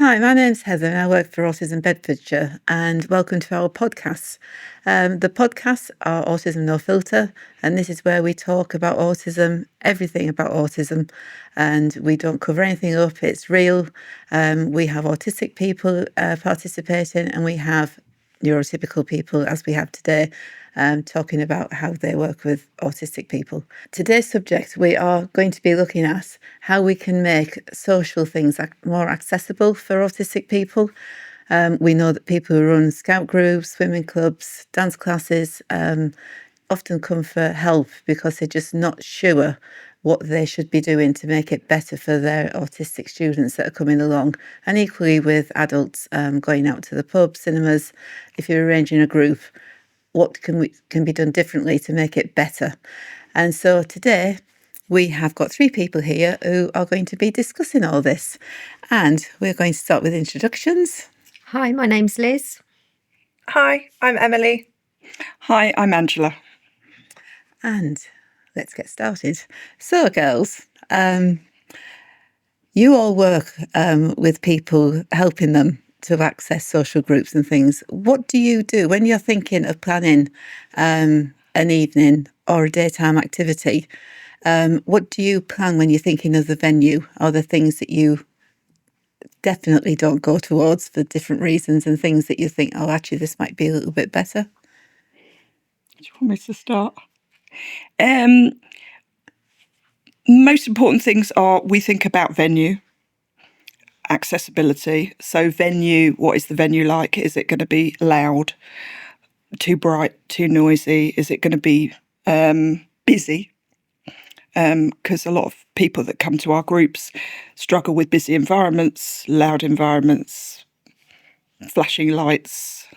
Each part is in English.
Hi, my name's Heather and I work for Autism Bedfordshire, and welcome to our podcast. The podcasts are Autism No Filter, and this is where we talk about autism, everything about autism, and we don't cover anything up. It's real. We have autistic people participating, and we have neurotypical people, as we have today, talking about how they work with autistic people. Today's subject, we are going to be looking at how we can make social things more accessible for autistic people. We know that people who run scout groups, swimming clubs, dance classes often come for help because they're just not sure what they should be doing to make it better for their autistic students that are coming along. And equally with adults going out to the pub, cinemas, if you're arranging a group, what can be done differently to make it better. And so today we have got three people here who are going to be discussing all this. And we're going to start with introductions. Hi, my name's Liz. Hi, I'm Emily. Hi, I'm Angela. And let's get started. So, girls, you all work with people, helping them to access social groups and things. What do you do when you're thinking of planning an evening or a daytime activity? What do you plan when you're thinking of the venue? Are there things that you definitely don't go towards for different reasons, and things that you think, oh, actually, this might be a little bit better? Do you want me to start? Most important things are we think about venue, accessibility. So venue, what is the venue like? Is it going to be loud, too bright, too noisy? Is it going to be busy? Because a lot of people that come to our groups struggle with busy environments, loud environments, flashing lights,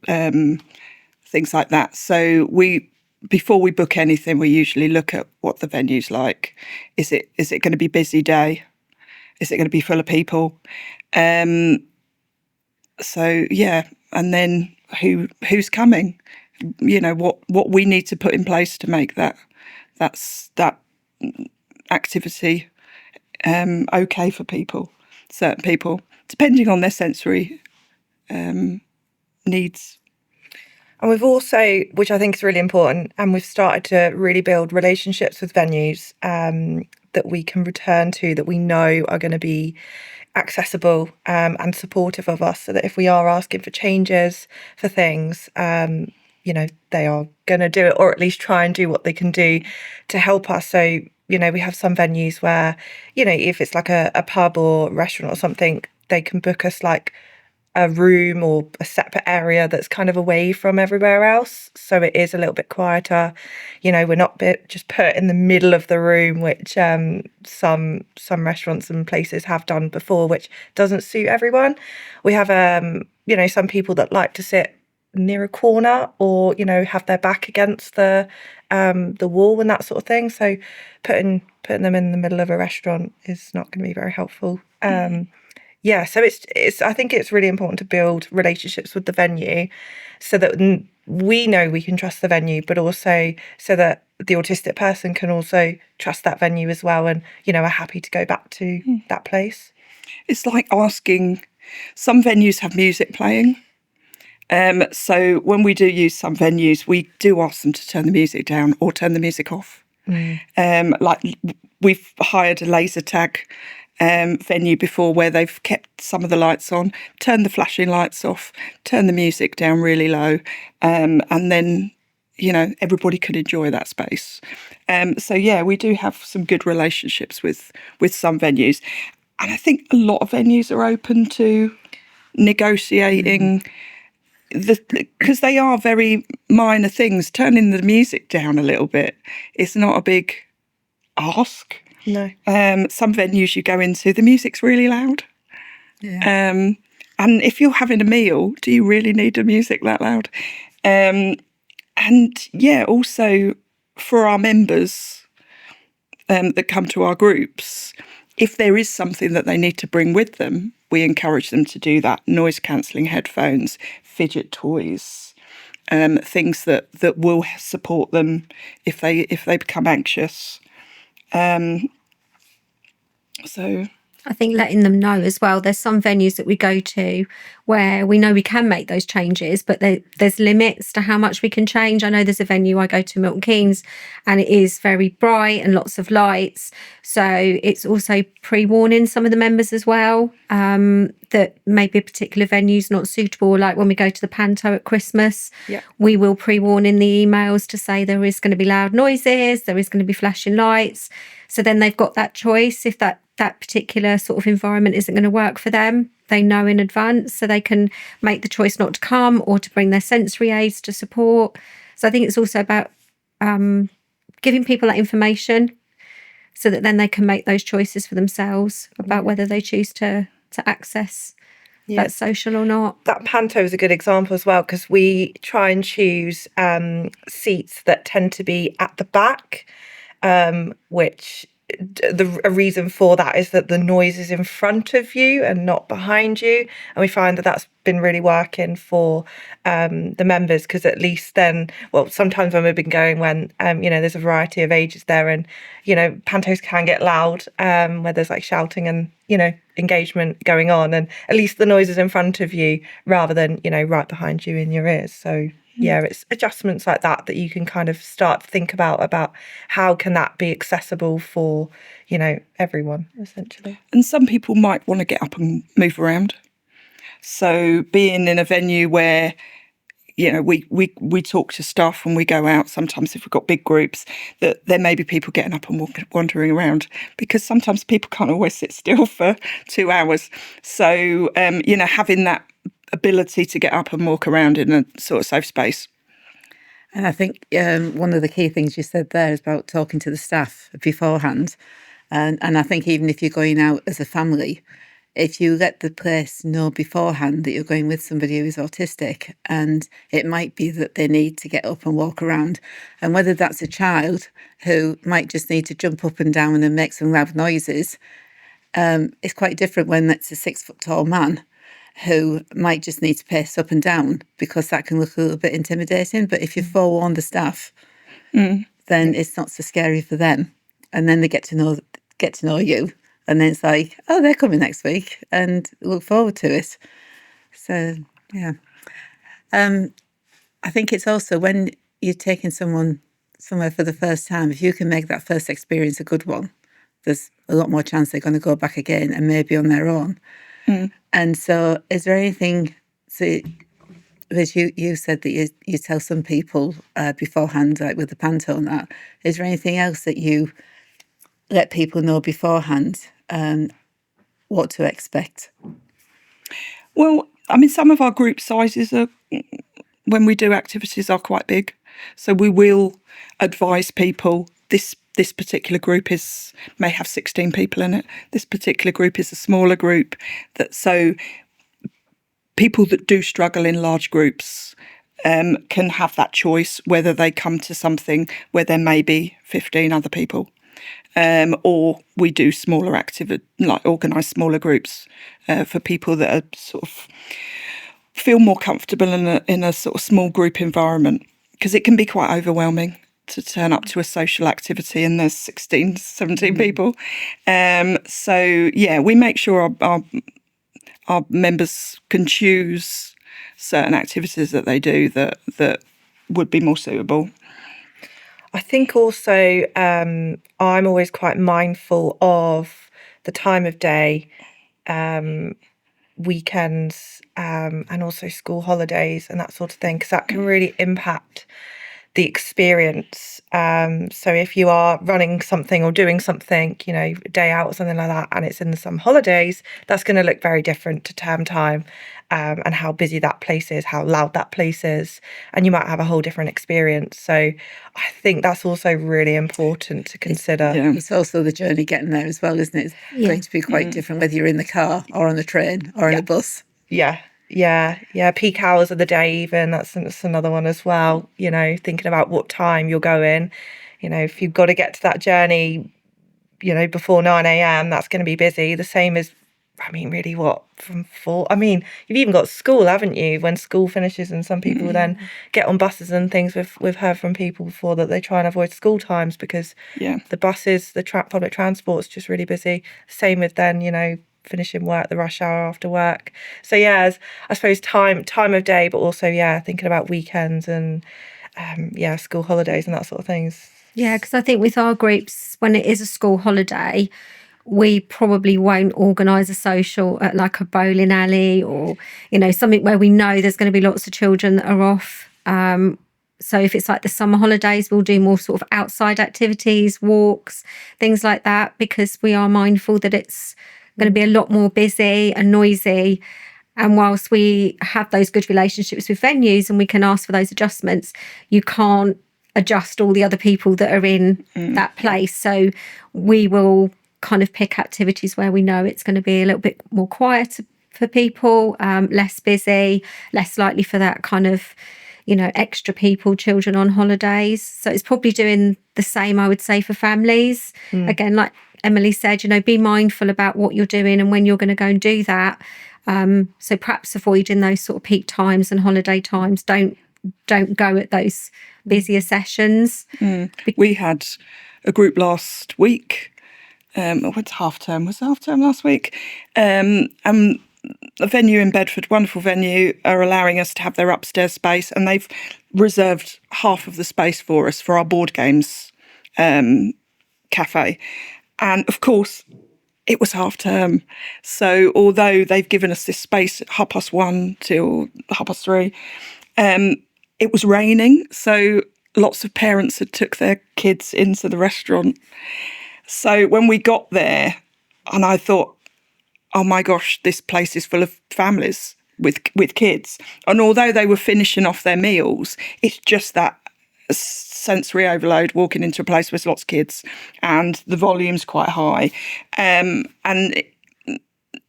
things like that. So before we book anything, we usually look at what the venue's like. Is it going to be a busy day? Is it going to be full of people? So yeah, and then who's coming? You know, what we need to put in place to make that activity okay for people, certain people, depending on their sensory needs. And we've also, which I think is really important, and we've started to really build relationships with venues that we can return to, that we know are going to be accessible and supportive of us, so that if we are asking for changes for things, they are going to do it, or at least try and do what they can do to help us. So, we have some venues where, if it's like a pub or restaurant or something, they can book us like a room or a separate area that's kind of away from everywhere else, so it is a little bit quieter. We're not just put in the middle of the room, which some restaurants and places have done before, which doesn't suit everyone. We have some people that like to sit near a corner, or have their back against the wall and that sort of thing. So putting them in the middle of a restaurant is not going to be very helpful. Yeah, so it's. I think it's really important to build relationships with the venue, so that we know we can trust the venue, but also so that the autistic person can also trust that venue as well, and are happy to go back to that place. It's like asking. Some venues have music playing, so when we do use some venues, we do ask them to turn the music down or turn the music off. Like we've hired a laser tag venue before, where they've kept some of the lights on, turned the flashing lights off, turned the music down really low, and then everybody could enjoy that space. So yeah, we do have some good relationships with some venues, and I think a lot of venues are open to negotiating because they are very minor things. Turning the music down a little bit is not a big ask. No. Some venues you go into, the music's really loud. Yeah. And if you're having a meal, do you really need the music that loud? And yeah, also for our members that come to our groups, if there is something that they need to bring with them, we encourage them to do that. Noise cancelling headphones, fidget toys, things that will support them if they become anxious. So I think letting them know as well. There's some venues that we go to where we know we can make those changes, but there's limits to how much we can change. I know there's a venue I go to, Milton Keynes, and it is very bright and lots of lights. So it's also pre-warning some of the members as well, that maybe a particular venue's not suitable. Like when we go to the Panto at Christmas, we will pre-warn in the emails to say there is going to be loud noises, there is going to be flashing lights. So then they've got that choice. If that particular sort of environment isn't going to work for them, they know in advance, so they can make the choice not to come or to bring their sensory aids to support. So I think it's also about giving people that information so that then they can make those choices for themselves about whether they choose to access that social or not. That Panto is a good example as well, because we try and choose seats that tend to be at the back, which a reason for that is that the noise is in front of you and not behind you, and we find that that's been really working for the members, because at least then, well, sometimes when we've been going when there's a variety of ages there, and pantos can get loud where there's like shouting and engagement going on, and at least the noise is in front of you rather than right behind you in your ears. So it's adjustments like that you can kind of start to think about how can that be accessible for, everyone, essentially. And some people might want to get up and move around. So being in a venue where, we talk to staff when we go out, sometimes if we've got big groups, that there may be people getting up and wandering around, because sometimes people can't always sit still for 2 hours. So, having that ability to get up and walk around in a sort of safe space. And I think one of the key things you said there is about talking to the staff beforehand. And I think even if you're going out as a family, if you let the place know beforehand that you're going with somebody who is autistic, and it might be that they need to get up and walk around, and whether that's a child who might just need to jump up and down and make some loud noises, it's quite different when it's a 6 foot tall man who might just need to pace up and down, because that can look a little bit intimidating. But if you forewarn the staff, then it's not so scary for them, and then they get to know you, and then it's like, oh, they're coming next week, and look forward to it. So I think it's also when you're taking someone somewhere for the first time, if you can make that first experience a good one, there's a lot more chance they're going to go back again, and maybe on their own. And so is there anything, as you said that you tell some people beforehand, like with the Panto and that, is there anything else that you let people know beforehand what to expect? Well, I mean, some of our group sizes are, when we do activities, are quite big. So we will advise people, this particular group may have 16 people in it. This particular group is a smaller group. So people that do struggle in large groups can have that choice, whether they come to something where there may be 15 other people, or we do smaller like organised smaller groups for people that are sort of feel more comfortable in a sort of small group environment, because it can be quite overwhelming to turn up to a social activity and there's 16, 17 people. We make sure our members can choose certain activities that they do that would be more suitable. I think also I'm always quite mindful of the time of day, weekends, and also school holidays and that sort of thing, because that can really impact the experience. So if you are running something or doing something, a day out or something like that, and it's in some holidays, that's going to look very different to term time, and how busy that place is, how loud that place is, and you might have a whole different experience. So I think that's also really important to consider. It's also the journey getting there as well, isn't it? It's going to be quite different whether you're in the car or on a train or in a bus. Yeah. Peak hours of the day, even that's another one as well. Thinking about what time you're going. If you've got to get to that journey, before 9 a.m, that's going to be busy. The same is I mean, really, what, from 4? I mean, you've even got school, haven't you? When school finishes, and some people then get on buses and things. We've heard from people before that they try and avoid school times because the buses, the public transport's just really busy. Same with then, finishing work, the rush hour after work. So I suppose time of day, but also thinking about weekends and school holidays and that sort of things. Yeah, because I think with our groups, when it is a school holiday, we probably won't organise a social at like a bowling alley or, something where we know there's going to be lots of children that are off. So if it's like the summer holidays, we'll do more sort of outside activities, walks, things like that, because we are mindful that it's going to be a lot more busy and noisy. And whilst we have those good relationships with venues and we can ask for those adjustments, you can't adjust all the other people that are in that place. So we will kind of pick activities where we know it's going to be a little bit more quiet for people, less busy, less likely for that kind of, extra people, children on holidays. So it's probably doing the same, I would say, for families. Again, like Emily said, be mindful about what you're doing and when you're going to go and do that. So perhaps avoiding those sort of peak times and holiday times. Don't go at those busier sessions. We had a group last week. What's half term? Was it half term last week? A venue in Bedford, wonderful venue, are allowing us to have their upstairs space, and they've reserved half of the space for us for our board games cafe. And of course, it was half term. So although they've given us this space at 1:30 till 3:30, it was raining. So lots of parents had took their kids into the restaurant. So when we got there, and I thought, oh my gosh, this place is full of families with kids. And although they were finishing off their meals, it's just that sensory overload walking into a place with lots of kids, and the volume's quite high. And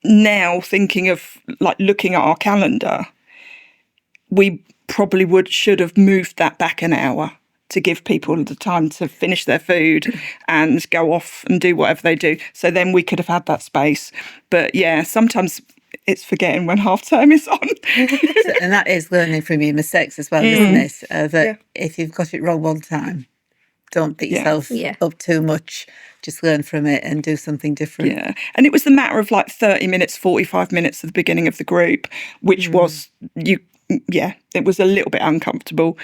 now thinking of like looking at our calendar, we probably should have moved that back an hour to give people the time to finish their food and go off and do whatever they do. So then we could have had that space. But sometimes it's forgetting when half term is on. And that is learning from your mistakes as well, isn't it? That if you've got it wrong one time, don't beat yourself up too much. Just learn from it and do something different. Yeah. And it was a matter of like 30 minutes, 45 minutes at the beginning of the group, which was, it was a little bit uncomfortable.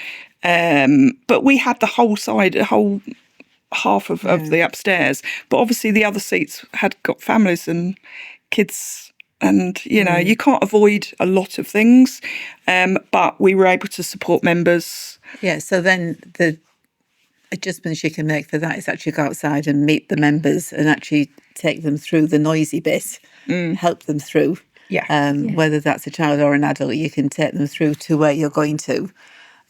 But we had the whole half of the upstairs. But obviously the other seats had got families and kids, and, you can't avoid a lot of things. But we were able to support members. Yeah, so then the adjustments you can make for that is actually go outside and meet the members and actually take them through the noisy bit, help them through. Whether that's a child or an adult, you can take them through to where you're going to,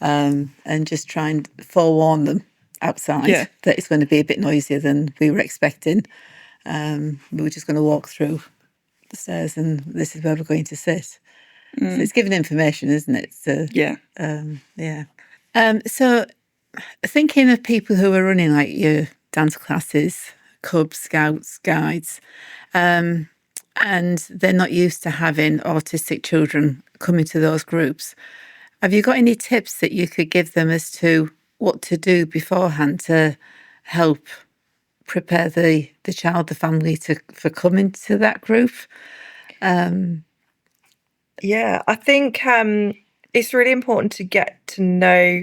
and just try and forewarn them outside that it's going to be a bit noisier than we were expecting. We were just going to walk through the stairs and this is where we're going to sit. So it's giving information, isn't it? So, so thinking of people who are running like your dance classes, Cubs, Scouts, Guides, and they're not used to having autistic children coming to those groups, have you got any tips that you could give them as to what to do beforehand to help prepare the child, the family for coming to that group? I think it's really important to get to know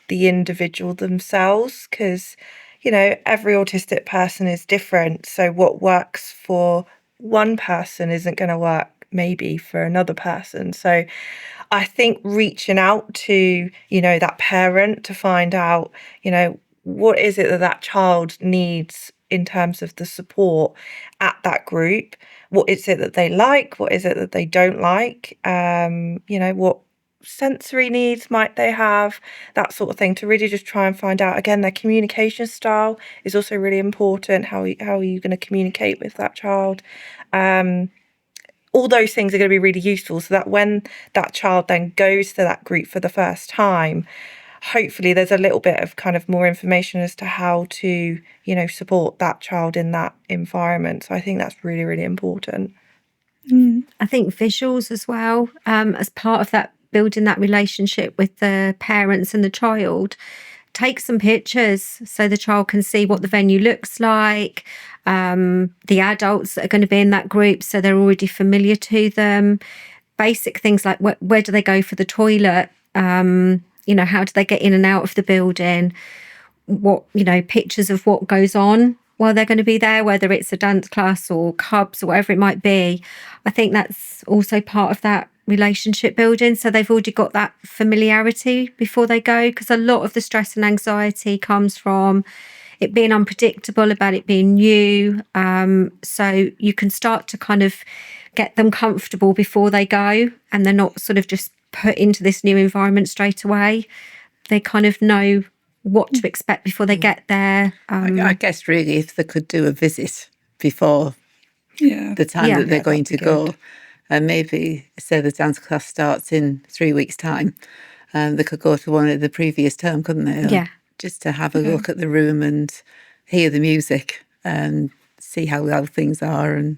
the individual themselves, because every autistic person is different. So what works for one person isn't going to work maybe for another person. So I think reaching out to that parent to find out what is it that child needs in terms of the support at that group. What is it that they like? What is it that they don't like? What sensory needs might they have? That sort of thing, to really just try and find out. Again, their communication style is also really important. How are you going to communicate with that child? All those things are going to be really useful, so that when that child then goes to that group for the first time, hopefully there's a little bit of kind of more information as to how to, support that child in that environment. So I think that's really, really important. I think visuals as well, as part of that, building that relationship with the parents and the child. Take some pictures so the child can see what the venue looks like, the adults that are going to be in that group, so they're already familiar to them. Basic things like where do they go for the toilet? How do they get in and out of the building? What, pictures of what goes on while they're going to be there, whether it's a dance class or cubs or whatever it might be. I think that's also part of that relationship building. So they've already got that familiarity before they go, because a lot of the stress and anxiety comes from it being unpredictable, about it being new. So you can start to kind of get them comfortable before they go, and they're not sort of just put into this new environment straight away. They kind of know what to expect before they get there. I guess really if they could do a visit before the time that they're going to go, and maybe say the dance class starts in 3 weeks' time, they could go to one of the previous term, couldn't they? Yeah. Just to have a look at the room and hear the music and see how well things are and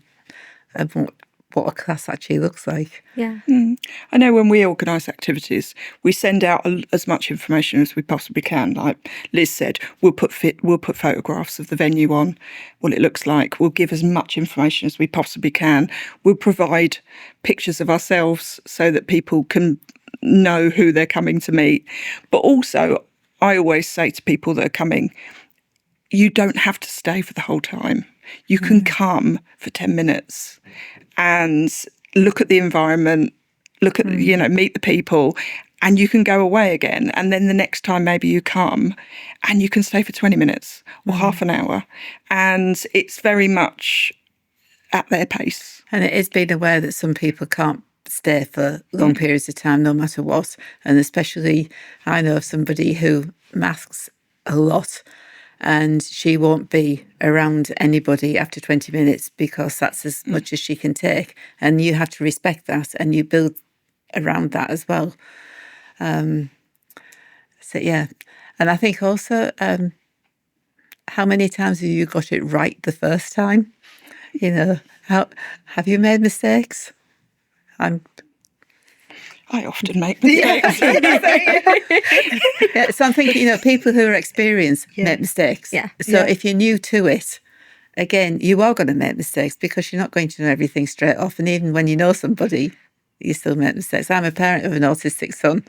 what a class actually looks like. Yeah. I know when we organise activities, we send out as much information as we possibly can. Like Liz said, we'll put photographs of the venue on, what it looks like. We'll give as much information as we possibly can. We'll provide pictures of ourselves so that people can know who they're coming to meet. But also, I always say to people that are coming, you don't have to stay for the whole time. You can come for 10 minutes and look at the environment, look at, meet the people, and you can go away again. And then the next time maybe you come and you can stay for 20 minutes or half an hour. And it's very much at their pace. And it is being aware that some people can't stay for long periods of time, no matter what. And especially, I know of somebody who masks a lot, and she won't be around anybody after 20 minutes because that's as much as she can take. And you have to respect that, and you build around that as well. So, yeah. And I think also, how many times have you got it right the first time? How have you made mistakes? I often make mistakes. Yeah, so I'm thinking, people who are experienced make mistakes. Yeah. So if you're new to it, again, you are going to make mistakes because you're not going to know everything straight off. And even when you know somebody, you still make mistakes. I'm a parent of an autistic son,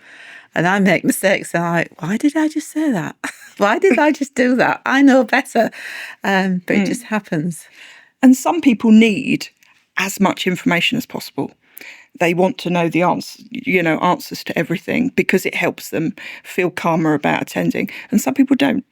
and I make mistakes. And I'm like, why did I just say that? Why did I just do that? I know better. But it just happens. And some people need as much information as possible. They want to know the answers to everything because it helps them feel calmer about attending. And some people don't.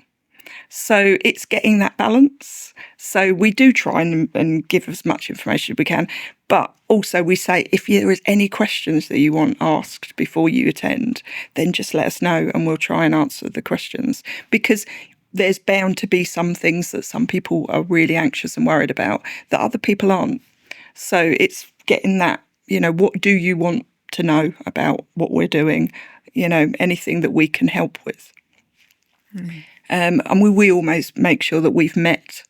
So it's getting that balance. So we do try and give as much information as we can. But also we say, if there is any questions that you want asked before you attend, then just let us know and we'll try and answer the questions. Because there's bound to be some things that some people are really anxious and worried about that other people aren't. So it's getting that, what do you want to know about what we're doing? Anything that we can help with. And we almost make sure that we've met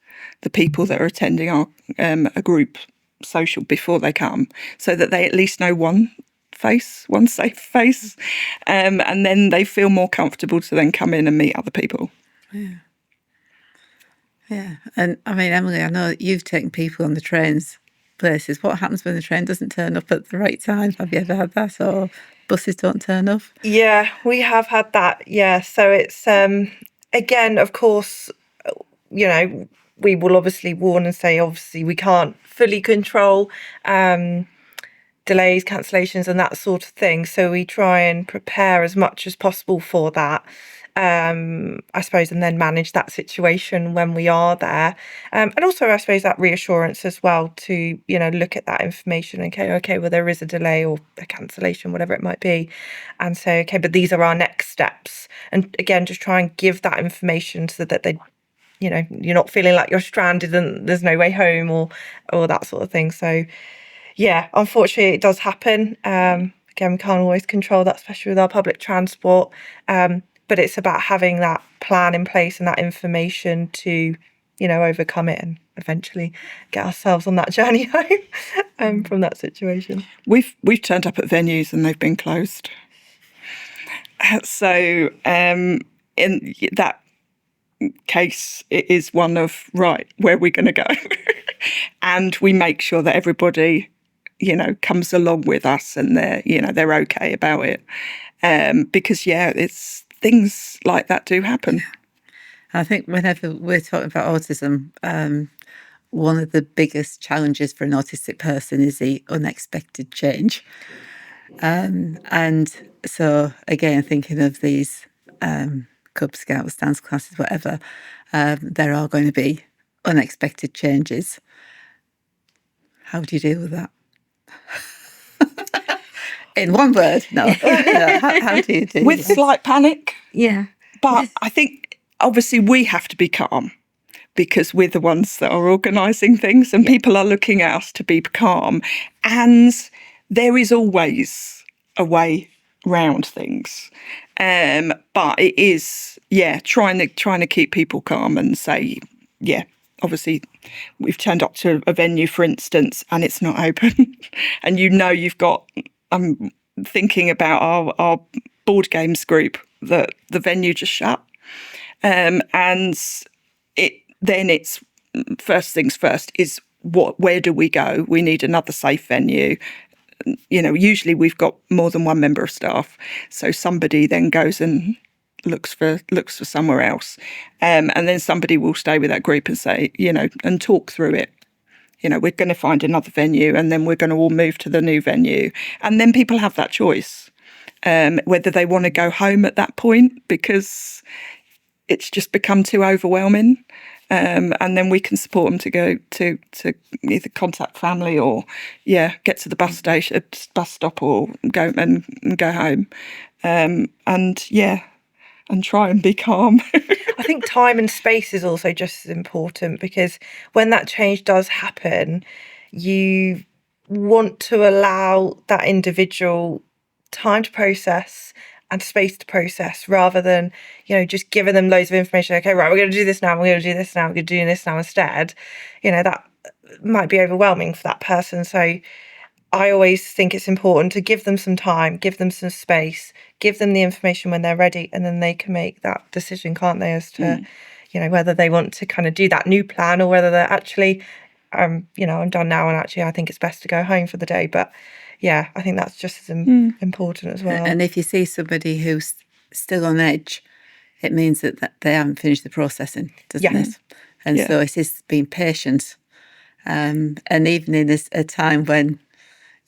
the people that are attending our a group social before they come, so that they at least know one safe face, and then they feel more comfortable to then come in and meet other people. Yeah. And I mean, Emily, I know that you've taken people on the trains places. What happens when the train doesn't turn up at the right time? Have you ever had that? Or buses don't turn up? Yeah, we have had that. Yeah. So it's, again, of course, we will obviously warn and say, obviously, we can't fully control delays, cancellations and that sort of thing. So we try and prepare as much as possible for that. I suppose, and then manage that situation when we are there. And also, I suppose, that reassurance as well to, look at that information and okay, well, there is a delay or a cancellation, whatever it might be. And say, okay, but these are our next steps. And again, just try and give that information so that they, you're not feeling like you're stranded and there's no way home or that sort of thing. So, yeah, unfortunately, it does happen. Again, we can't always control that, especially with our public transport. But it's about having that plan in place and that information to overcome it and eventually get ourselves on that journey home from that situation. We've turned up at venues and they've been closed. So in that case, it is one of, right, where are we going to go? And we make sure that everybody, comes along with us and they're okay about it. Because, it's things like that do happen. I think whenever we're talking about autism, one of the biggest challenges for an autistic person is the unexpected change. And so, again, thinking of these Cub Scouts, dance classes, whatever, there are going to be unexpected changes. How do you deal with that? In one word, no. How do you deal with slight panic? Yeah. But I think, obviously, we have to be calm because we're the ones that are organising things and people are looking at us to be calm. And there is always a way round things. But it is, trying to keep people calm and say, obviously we've turned up to a venue, for instance, and it's not open. And you've got, I'm thinking about our board games group, that the venue just shut. And it's first things first is where do we go? We need another safe venue. Usually we've got more than one member of staff, so somebody then goes and looks for somewhere else, and then somebody will stay with that group and say, and talk through it. We're going to find another venue, and then we're going to all move to the new venue, and then people have that choice whether they want to go home at that point because it's just become too overwhelming. And then we can support them to go to either contact family or get to the bus station, bus stop, or go and go home, and try and be calm. I think time and space is also just as important, because when that change does happen, you want to allow that individual time to process and space to process, rather than, just giving them loads of information. Okay, right, we're going to do this now, we're going to do this now, we're going to do this now instead. That might be overwhelming for that person. So I always think it's important to give them some time, give them some space, give them the information when they're ready, and then they can make that decision, can't they, as to, whether they want to kind of do that new plan or whether they're actually, I'm done now and actually I think it's best to go home for the day. But I think that's just as important as well. And if you see somebody who's still on edge, it means that they haven't finished the processing, doesn't it? And so it is being patient. And even in a time when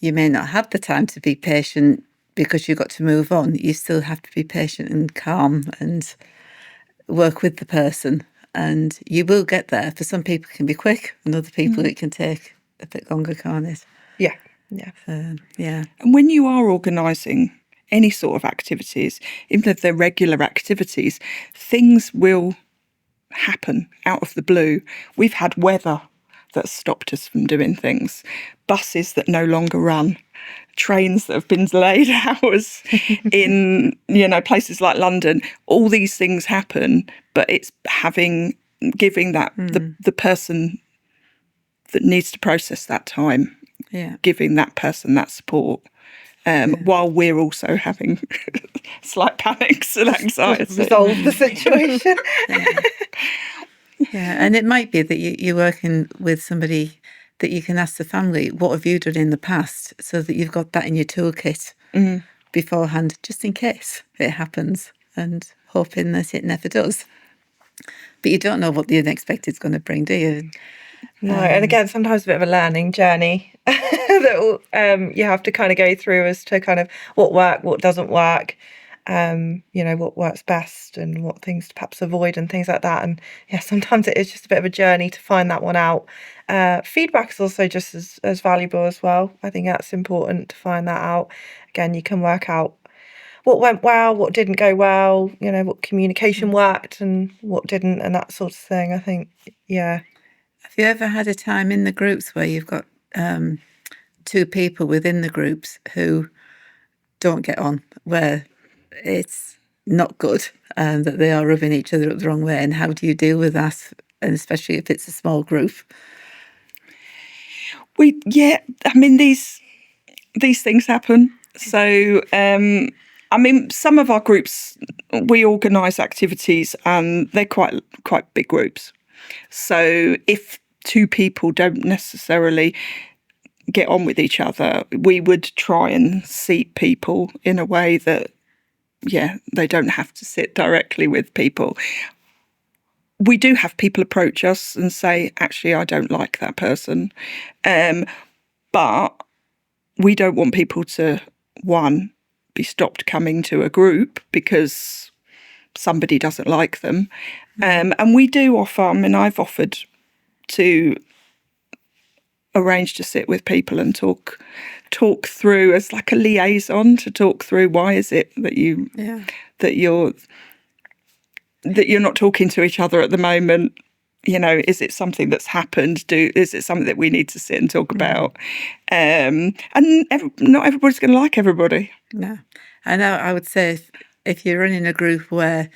you may not have the time to be patient because you've got to move on, you still have to be patient and calm and work with the person. And you will get there. For some people it can be quick, and other people it can take a bit longer, can't it? Yeah. And when you are organising any sort of activities, even if they're regular activities, things will happen out of the blue. We've had weather that stopped us from doing things, buses that no longer run, trains that have been delayed hours in places like London. All these things happen, but it's giving that the person that needs to process that time, giving that person that support, while we're also having slight panics and anxiety. Resolve the situation. And it might be that you're working with somebody that you can ask the family, what have you done in the past, so that you've got that in your toolkit beforehand, just in case it happens, and hoping that it never does. But you don't know what the unexpected is going to bring, do you? No, and again, sometimes a bit of a learning journey that you have to kind of go through as to kind of what works, what doesn't work, what works best and what things to perhaps avoid and things like that. And sometimes it is just a bit of a journey to find that one out. Feedback is also just as valuable as well. I think that's important to find that out. Again, you can work out what went well, what didn't go well, what communication worked and what didn't, and that sort of thing. I think, Have you ever had a time in the groups where you've got two people within the groups who don't get on, where it's not good and that they are rubbing each other up the wrong way? And how do you deal with that and especially if it's a small group? These things happen. So, some of our groups, we organise activities, and they're quite big groups. So if two people don't necessarily get on with each other, we would try and seat people in a way that, they don't have to sit directly with people. We do have people approach us and say, actually, I don't like that person. But we don't want people to, one, be stopped coming to a group because somebody doesn't like them. And we do offer, I've offered to arrange to sit with people and talk through as like a liaison, to talk through why is it that you're not talking to each other at the moment. Is it something that's happened? Is it something that we need to sit and talk about? Not everybody's going to like everybody. No. I know. I would say if you're running a group where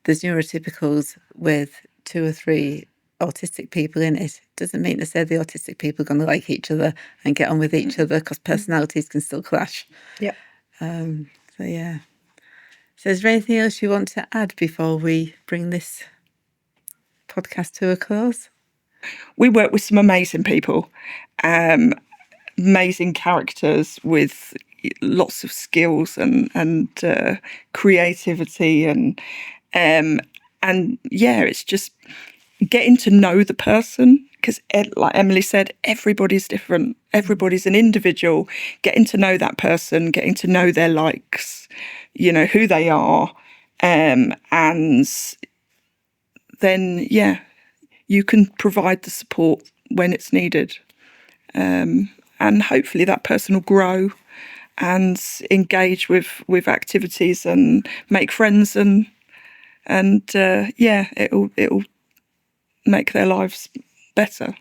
there's neurotypicals with 2 or 3 autistic people in it, doesn't mean to say the autistic people are going to like each other and get on with each other, because personalities can still clash. Yeah. So is there anything else you want to add before we bring this podcast to a close? We work with some amazing people, amazing characters with lots of skills and creativity and it's just getting to know the person, because like Emily said, everybody's different. Everybody's an individual. Getting to know that person, getting to know their likes, who they are, and then you can provide the support when it's needed, and hopefully that person will grow and engage with activities and make friends and it'll make their lives better.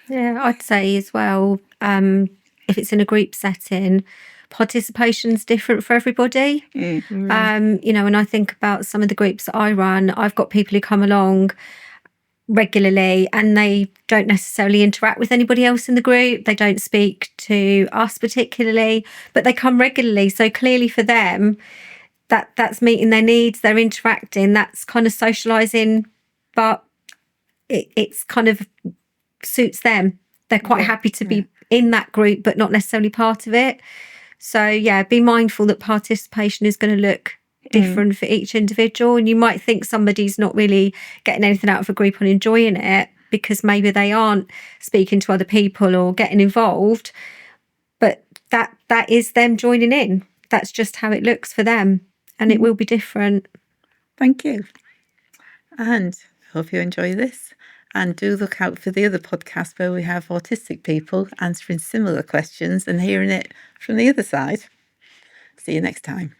Yeah, I'd say as well, if it's in a group setting, participation's different for everybody. When I think about some of the groups that I run, I've got people who come along regularly and they don't necessarily interact with anybody else in the group. They don't speak to us particularly, but they come regularly. So clearly for them, that's meeting their needs, they're interacting, that's kind of socialising, but it's kind of suits them. They're quite happy to be in that group, but not necessarily part of it. So be mindful that participation is going to look different for each individual. And you might think somebody's not really getting anything out of a group and enjoying it because maybe they aren't speaking to other people or getting involved, but that is them joining in. That's just how it looks for them, and it will be different. Thank you. And hope you enjoy this. And do look out for the other podcast where we have autistic people answering similar questions and hearing it from the other side. See you next time.